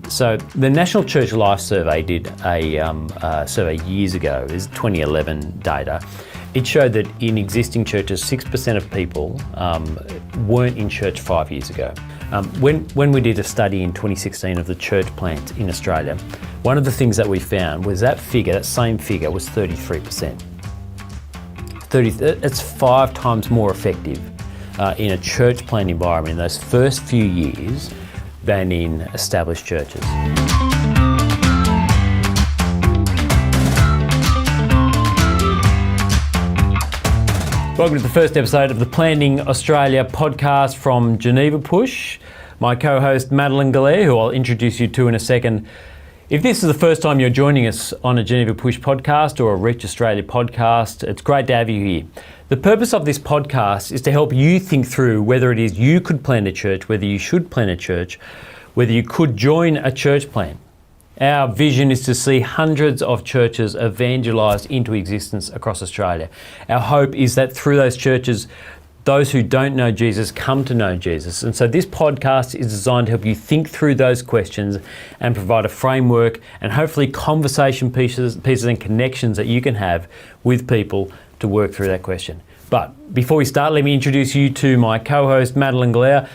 So the National Church Life Survey did a survey years ago, is 2011 data. It showed that in existing churches, 6% of people weren't in church 5 years ago. When we did a study in 2016 of the church plants in Australia, one of the things that we found was that same figure was 33%. It's 5 times more effective in a church plant environment in those first few years than in established churches. Welcome to the first episode of the Planting Australia podcast from Geneva Push. My co-host Madeline Galea, who I'll introduce you to in a second. If this is the first time you're joining us on a Geneva Push podcast or a Reach Australia podcast, it's great to have you here. The purpose of this podcast is to help you think through whether it is you could plant a church, whether you should plant a church, whether you could join a church plant. Our vision is to see hundreds of churches evangelised into existence across Australia. Our hope is that through those churches, those who don't know Jesus come to know Jesus. And so this podcast is designed to help you think through those questions and provide a framework and hopefully conversation pieces and connections that you can have with people to work through that question. But before we start, let me introduce you to my co-host, Madeline Galea.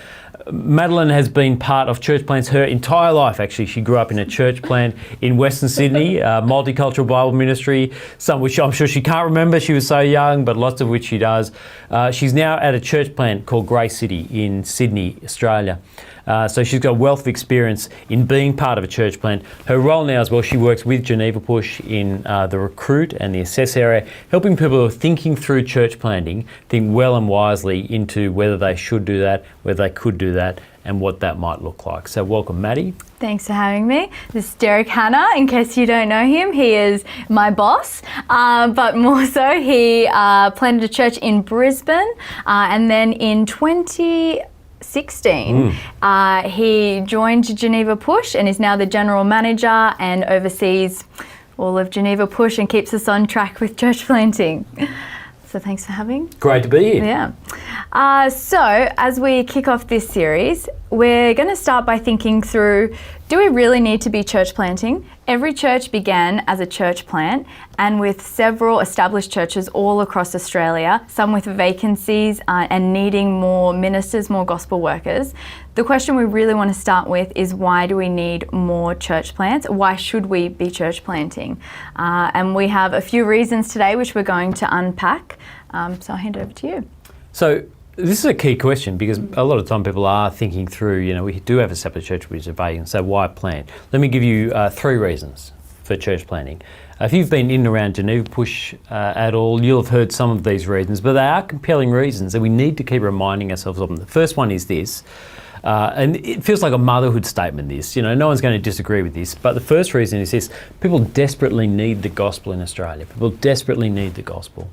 Madeline has been part of church plants her entire life, actually. She grew up in a church plant in Western Sydney, multicultural Bible ministry, some which I'm sure she can't remember, she was so young, but lots of which she does. She's now at a church plant called Grace City in Sydney, Australia. So she's got a wealth of experience in being part of a church plant. Her role now as well, she works with Geneva Push in the recruit and the assess area, helping people who are thinking through church planting think well and wisely into whether they should do that, whether they could do that, and what that might look like. So welcome, Maddie. Thanks for having me. This is Derek Hanna. In case you don't know him, he is my boss, but more so he planted a church in Brisbane, and then in 2016, he joined Geneva Push and is now the general manager and oversees all of Geneva Push and keeps us on track with church planting. So thanks for having. Great to be here. Yeah. So as we kick off this series, we're going to start by thinking through, do we really need to be church planting? Every church began as a church plant, and with several established churches all across Australia, some with vacancies and needing more ministers, more gospel workers. The question we really want to start with is, why do we need more church plants? Why should we be church planting? And we have a few reasons today which we're going to unpack. So I'll hand it over to you. So this is a key question because a lot of time people are thinking through, we do have a separate church which is vacant, so why plant? Let me give you 3 reasons for church planting. If you've been in and around Geneva Push at all, you'll have heard some of these reasons, but they are compelling reasons and we need to keep reminding ourselves of them. The first one is this, and it feels like a motherhood statement, this, no one's going to disagree with this, but the first reason is this: people desperately need the gospel in Australia. People desperately need the gospel.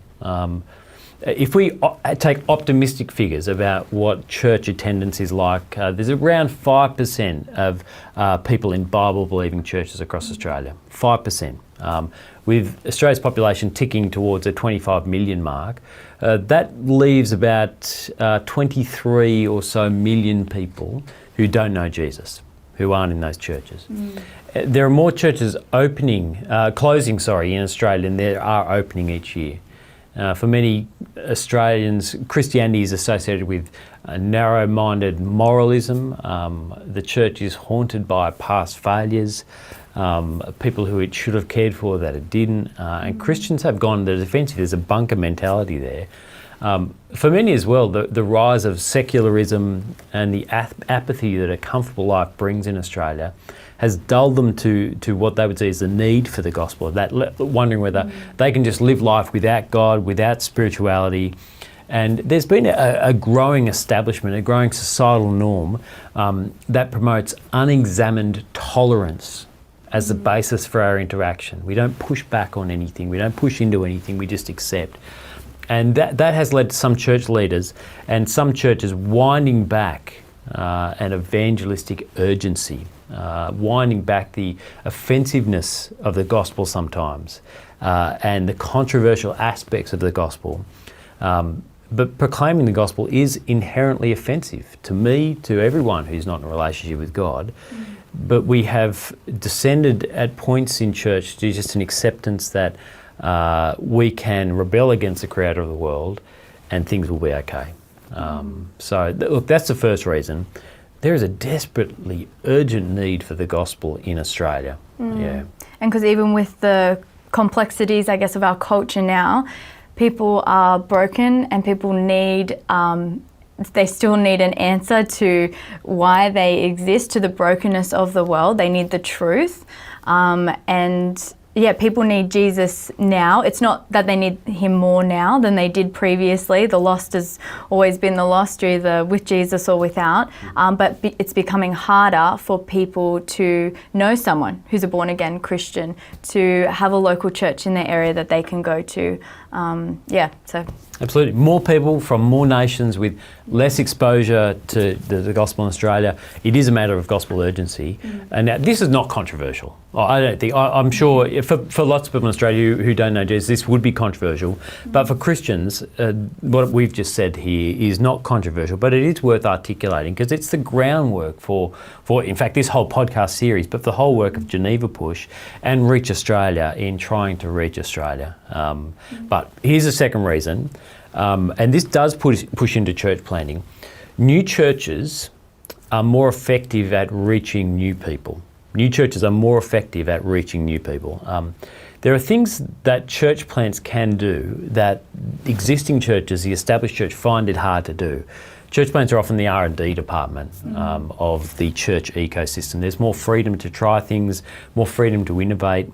If we take optimistic figures about what church attendance is like, there's around 5% of people in Bible-believing churches across Australia. 5%. With Australia's population ticking towards a 25 million mark, that leaves about 23 or so million people who don't know Jesus, who aren't in those churches. There are more churches closing in Australia than there are opening each year. For many Australians, Christianity is associated with narrow-minded moralism. The church is haunted by past failures, people who it should have cared for that it didn't, and Christians have gone to the defensive. There's a bunker mentality there. For many as well, the rise of secularism and the apathy that a comfortable life brings in Australia has dulled them to what they would see as the need for the gospel, wondering whether they can just live life without God, without spirituality. And there's been a growing establishment, a growing societal norm that promotes unexamined tolerance as the basis for our interaction. We don't push back on anything, we don't push into anything, we just accept. And that has led to some church leaders and some churches winding back an evangelistic urgency, winding back the offensiveness of the gospel sometimes, and the controversial aspects of the gospel. But proclaiming the gospel is inherently offensive to me, to everyone who's not in a relationship with God. but we have descended at points in church to just an acceptance that we can rebel against the creator of the world and things will be okay. Look, that's the first reason. There is a desperately urgent need for the gospel in Australia. Yeah. And because even with the complexities, I guess, of our culture now, people are broken and people need, they still need an answer to why they exist, to the brokenness of the world. They need the truth. And yeah, people need Jesus now. It's not that they need him more now than they did previously. The lost has always been the lost, either with Jesus or without. But it's becoming harder for people to know someone who's a born-again Christian, to have a local church in their area that they can go to. Absolutely. More people from more nations with less exposure to the gospel in Australia. It is a matter of gospel urgency. And now, this is not controversial. I don't think, I'm sure for lots of people in Australia who don't know Jesus, this would be controversial. But for Christians, what we've just said here is not controversial, but it is worth articulating because it's the groundwork for, in fact, this whole podcast series, but for the whole work of Geneva Push and Reach Australia in trying to reach Australia. But here's a second reason, and this does push into church planting. New churches are more effective at reaching new people. New churches are more effective at reaching new people. There are things that church plants can do that existing churches, the established church, find it hard to do. Church plants are often the R&D department of the church ecosystem. There's more freedom to try things, more freedom to innovate.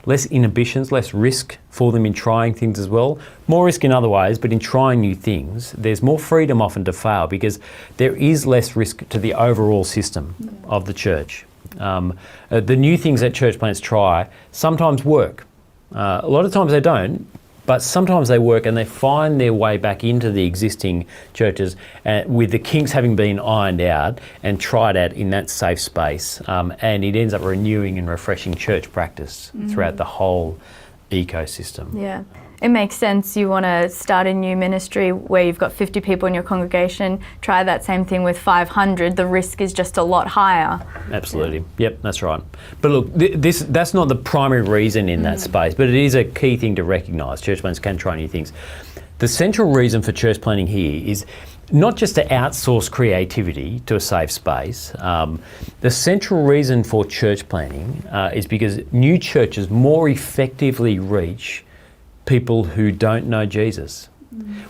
Less inhibitions, less risk for them in trying things as well. More risk in other ways, but in trying new things, there's more freedom often to fail because there is less risk to the overall system of the church. The new things that church plants try sometimes work. A lot of times they don't, but sometimes they work and they find their way back into the existing churches with the kinks having been ironed out and tried out in that safe space. And it ends up renewing and refreshing church practice throughout the whole ecosystem. Yeah. It makes sense. You want to start a new ministry where you've got 50 people in your congregation, try that same thing with 500, the risk is just a lot higher. Absolutely. Yep, that's right. But look, that's not the primary reason in that space, but it is a key thing to recognise. Church plants can try new things. The central reason for church planting here is not just to outsource creativity to a safe space. The central reason for church planting is because new churches more effectively reach people who don't know Jesus.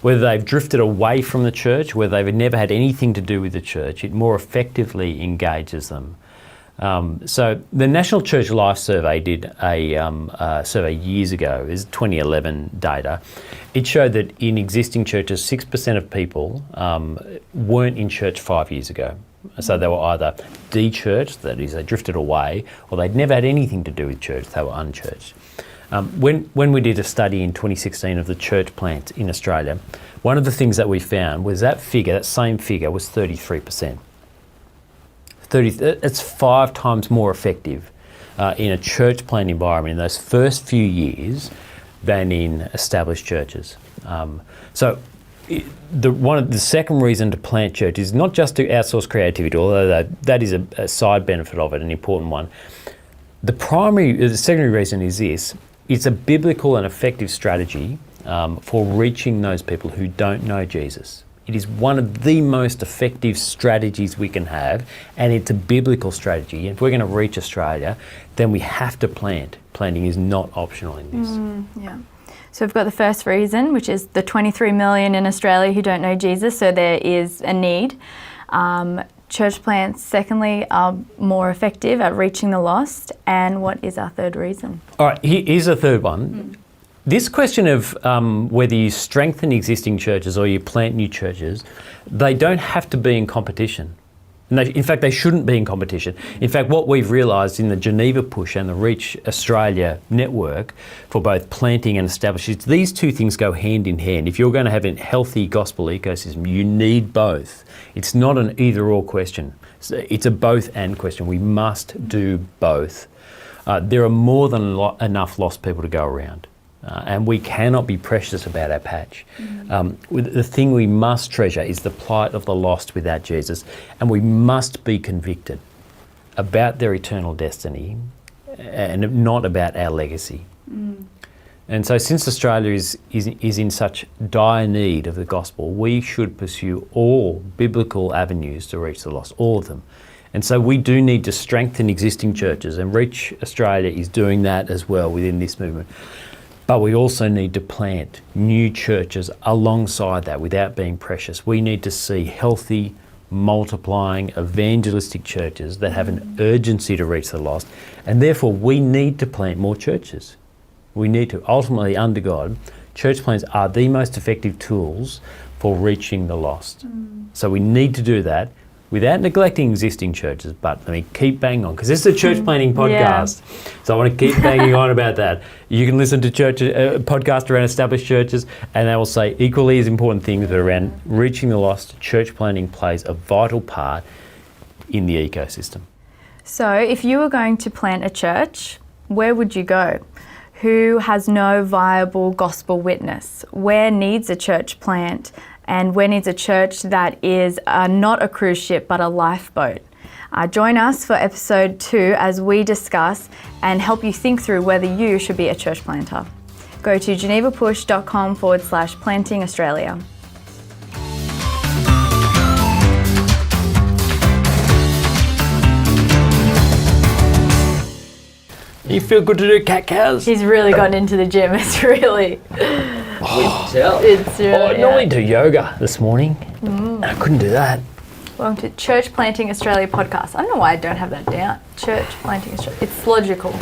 Whether they've drifted away from the church, whether they've never had anything to do with the church, it more effectively engages them. So the National Church Life Survey did a survey years ago, is 2011 data. It showed that in existing churches, 6% of people weren't in church 5 years ago. So they were either de-churched, that is, they drifted away, or they'd never had anything to do with church, they were unchurched. When we did a study in 2016 of the church plants in Australia, one of the things that we found was that same figure was 33%. It's 5 times more effective in a church plant environment in those first few years than in established churches. The second reason to plant church is not just to outsource creativity, although that is a side benefit of it, an important one. The secondary reason is this: it's a biblical and effective strategy for reaching those people who don't know Jesus. It is one of the most effective strategies we can have, and it's a biblical strategy. If we're going to reach Australia, then we have to plant. Planting is not optional in this. Yeah. So we've got the first reason, which is the 23 million in Australia who don't know Jesus, so there is a need. Church plants, secondly, are more effective at reaching the lost. And what is our third reason? All right, here's a third one. This question of whether you strengthen existing churches or you plant new churches, they don't have to be in competition. And in fact, they shouldn't be in competition. In fact, what we've realised in the Geneva Push and the Reach Australia network for both planting and establishing, these two things go hand in hand. If you're going to have a healthy gospel ecosystem, you need both. It's not an either-or question. It's a both-and question. We must do both. There are more than enough lost people to go around. And we cannot be precious about our patch. The thing we must treasure is the plight of the lost without Jesus, and we must be convicted about their eternal destiny and not about our legacy. And so since Australia is in such dire need of the gospel, we should pursue all biblical avenues to reach the lost, all of them. And so we do need to strengthen existing churches, and Reach Australia is doing that as well within this movement. But we also need to plant new churches alongside that without being precious. We need to see healthy, multiplying, evangelistic churches that have an urgency to reach the lost. And therefore, we need to plant more churches. We need to. Ultimately, under God, church plants are the most effective tools for reaching the lost. So we need to do that without neglecting existing churches. But let me keep banging on, because this is a church planting podcast. So I want to keep banging on about that. You can listen to podcasts around established churches, and they will say equally as important things, but around reaching the lost, church planting plays a vital part in the ecosystem. So if you were going to plant a church, where would you go? Who has no viable gospel witness? Where needs a church plant? And where needs a church that is not a cruise ship but a lifeboat? Join us for episode 2 as we discuss and help you think through whether you should be a church planter. Go to genevapush.com/planting Australia. You feel good to do cat-cows? He's really gotten into the gym. It's really... Oh, It's really... I normally do yoga this morning. I couldn't do that. Welcome to Church Planting Australia podcast. I don't know why I don't have that down. Church Planting Australia. It's logical.